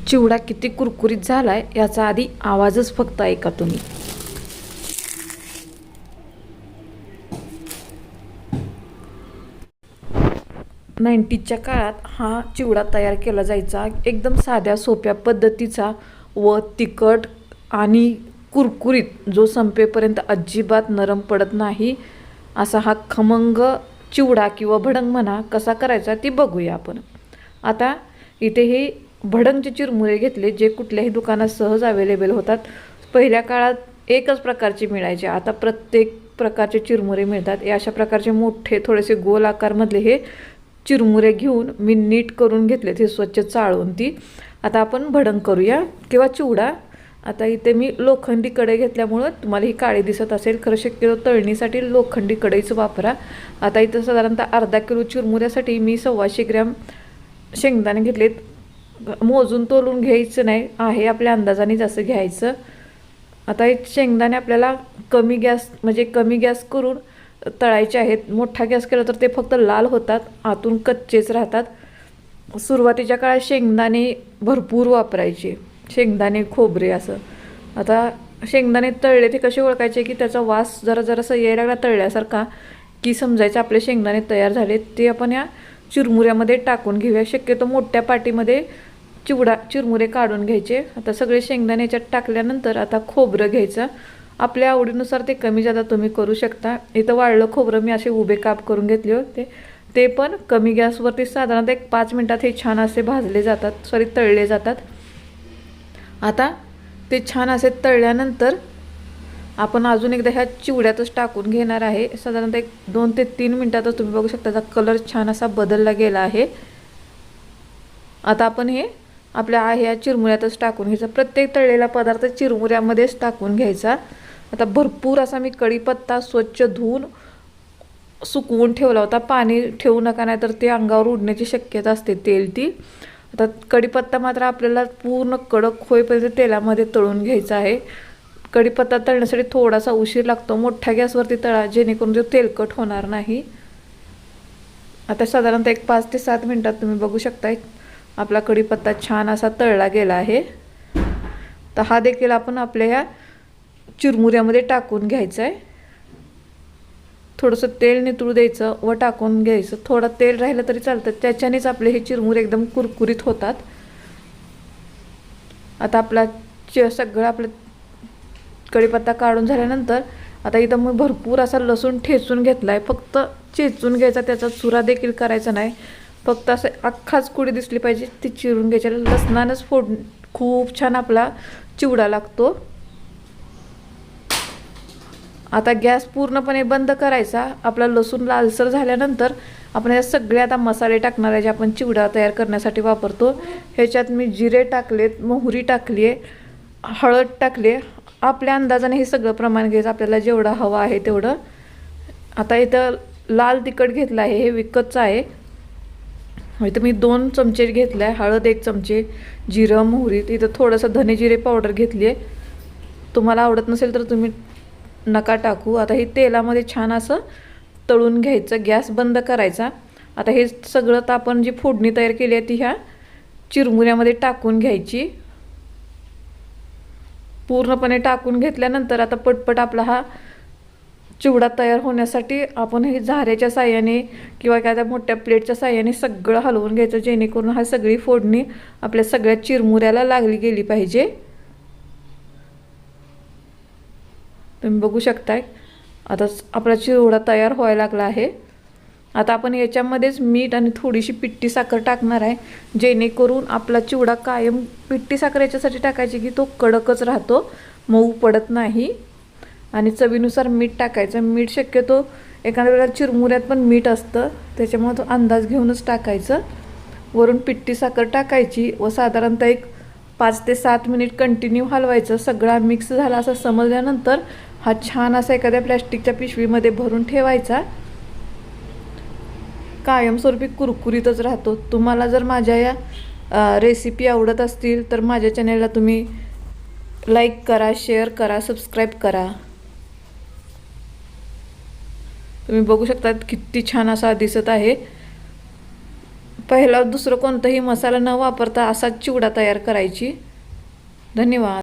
चिवडा किती कुरकुरीत झालाय याचा आधी आवाजच फक्त ऐका तुम्ही। नाईंटीजच्या काळात हा चिवडा तयार केला जायचा, एकदम साध्या सोप्या पद्धतीचा व तिखट आणि कुरकुरीत, जो संपेपर्यंत अजिबात नरम पडत नाही असा हा खमंग चिवडा किंवा भडंग म्हणा कसा करायचा ती बघूया आपण। आता इथे हे भडंगचे चिरमुरे घेतले, जे कुठल्याही दुकानात सहज अवेलेबल होतात। पहिल्या काळात एकच प्रकारचे मिळायचे, आता प्रत्येक प्रकारचे चिरमुरे मिळतात। हे अशा प्रकारचे मोठे थोडेसे गोल आकारमधले हे चिरमुरे घेऊन मी नीट करून घेतले, ते स्वच्छ चाळून ती। आता आपण भडंग करूया किंवा चिवडा। आता इथे मी लोखंडी कढई घेतल्यामुळं तुम्हाला ही काळी दिसत असेल, खरं शक्यतो तळणीसाठी लोखंडी कढईच वापरा। आता इथं साधारणतः अर्धा किलो चिरमुऱ्यासाठी मी 125 ग्रॅम शेंगदाणे घेतलेत। मोजून तोलून घ्यायचं नाही आहे, आपल्या अंदाजाने जसं घ्यायचं। आता हे शेंगदाणे आपल्याला कमी गॅस करून तळायचे आहेत। मोठा गॅस केला तर ते फक्त लाल होतात, आतून कच्चेच राहतात। सुरुवातीच्या काळात शेंगदाणे भरपूर वापरायचे, शेंगदाणे खोबरे असं। आता शेंगदाणे तळले ते कसे ओळखायचे की त्याचा वास जरासा यायला लागला तळल्यासारखा की समजायचं आपले शेंगदाणे तयार झाले। ते आपण या चिरमुऱ्यामध्ये टाकून घेऊया। शक्यतो मोठ्या पाटीमध्ये चिरमुरे काढून घ्यायचे। आता सगळे शेंगदाणे याच्यात टाकल्यानंतर आता खोबरं घ्यायचं, आपल्या आवडीनुसार ते कमी जादा तुम्ही करू शकता। इथं वाळलं खोबरं मी असे उभे काप करून घेतले होते, ते पण कमी गॅसवरती साधारणतः 5 मिनिटात हे छान असे तळले जातात। आता ते छान असे तळल्यानंतर आपण अजून एकदा ह्या चिवड्यातच टाकून घेणार आहे। साधारणतः 2 ते 3 मिनिटातच तुम्ही बघू शकता त्याचा कलर छान असा बदलला गेला आहे। आता आपण हे आपल्या ह्या चिरमुऱ्यातच टाकून घ्यायचा, प्रत्येक तळलेला पदार्थ चिरमुऱ्यामध्येच टाकून घ्यायचा। आता भरपूर असा मी कढीपत्ता स्वच्छ धुवून सुकवून ठेवला होता, पाणी ठेवू नका नाही तर ते अंगावर उडण्याची शक्यता असते, तेल ती। आता कढीपत्ता मात्र आपल्याला पूर्ण कडक होईपर्यंत तेलामध्ये तळून घ्यायचा आहे। कढीपत्ता तळण्यासाठी थोडासा उशीर लागतो, मोठ्या गॅसवरती तळा जेणेकरून ते तेलकट होणार नाही। आता साधारणतः 5 ते 7 मिनिटात तुम्ही बघू शकताय आपला कढीपत्ता छान असा तळला गेला आहे। तर हा देखील आपण आपल्या ह्या चिरमुऱ्यामध्ये टाकून घ्यायचा आहे। थोडंसं तेल नितळू द्यायचं व टाकून घ्यायचं, थोडं तेल राहिलं तरी चालतं, त्याच्यानेच आपले हे चिरमुरे एकदम कुरकुरीत होतात। आता आपला कढीपत्ता काढून झाल्यानंतर आता इथं मी भरपूर असा लसूण ठेचून घेतला आहे, फक्त चेचून घ्यायचा, त्याचा चुरा देखील करायचा नाही, फक्त असं अख्खाच कुडी दिसली पाहिजे ती चिरून घ्यायची। लसणानंच खूप छान आपला चिवडा लागतो। आता गॅस पूर्णपणे बंद करायचा। आपला लसूण लालसर झाल्यानंतर आपण या सगळे आता मसाले टाकणार आहे, जे आपण चिवडा तयार करण्यासाठी वापरतो। ह्याच्यात मी जिरे टाकलेत, मोहरी टाकली आहे, हळद टाकली, आपल्या अंदाजाने हे सगळं प्रमाण घ्यायचं, आपल्याला जेवढा हवा आहे तेवढं। आता इथं लाल तिखट घेतलं आहे, हे विकतचं आहे। इथं मी 2 चमचे घेतलं आहे, हळद 1 चमचे, जिरं मोहरी, इथं थोडंसं धने जिरे पावडर घेतली आहे। तुम्हाला आवडत नसेल तर तुम्ही नका टाकू। आता हे तेलामध्ये छान असं तळून घ्यायचं, गॅस बंद करायचा। आता हे सगळं आपण जी फोडणी तयार केली आहे ती ह्या चिरमुऱ्यामध्ये टाकून घ्यायची। पूर्णपणे टाकून घेतल्यानंतर आता पटपट आपला हा चिवडा तयार होण्यासाठी आपण हे झाऱ्याच्या साह्याने किंवा एखाद्या मोठ्या प्लेटच्या साह्याने सगळं हलवून घ्यायचं, जेणेकरून हा सगळी फोडणी आपल्या सगळ्या चिरमुऱ्याला लागली गेली पाहिजे। तुम्ही बघू शकताय आता आपला चिवडा तयार व्हायला लागला आहे। आता आपण याच्यामध्येच मीठ आणि थोडीशी पिठी साखर टाकणार आहे, जेणेकरून आपला चिवडा कायम पिठी साखर याच्यासाठी टाकायची की तो कडकच राहतो, मऊ पडत नाही। आणि चवीनुसार मीठ टाकायचं, मीठ शक्यतो एखाद्या वेळेला चिरमुऱ्यात पण मीठ असतं, त्याच्यामुळे तो अंदाज घेऊनच टाकायचं। वरून पिठी साखर टाकायची व साधारणतः 5 ते 7 मिनिट कंटिन्यू हलवायचं। सगळा मिक्स झाला असं समजल्यानंतर हा छान असा एखाद्या प्लॅस्टिकच्या पिशवीमध्ये भरून ठेवायचा, कायमस्वरूपी कुरकुरीतच राहतो। तुम्हाला जर माझ्या या रेसिपी आवडत असतील तर माझ्या चॅनलला तुम्ही लाईक करा, शेअर करा, सबस्क्राईब करा। तुम्ही बघू शकता किती छान असा दिसत आहे। पहिला दुसरं कोणताही मसाला न वापरता असाच चिवडा तयार करायची. धन्यवाद.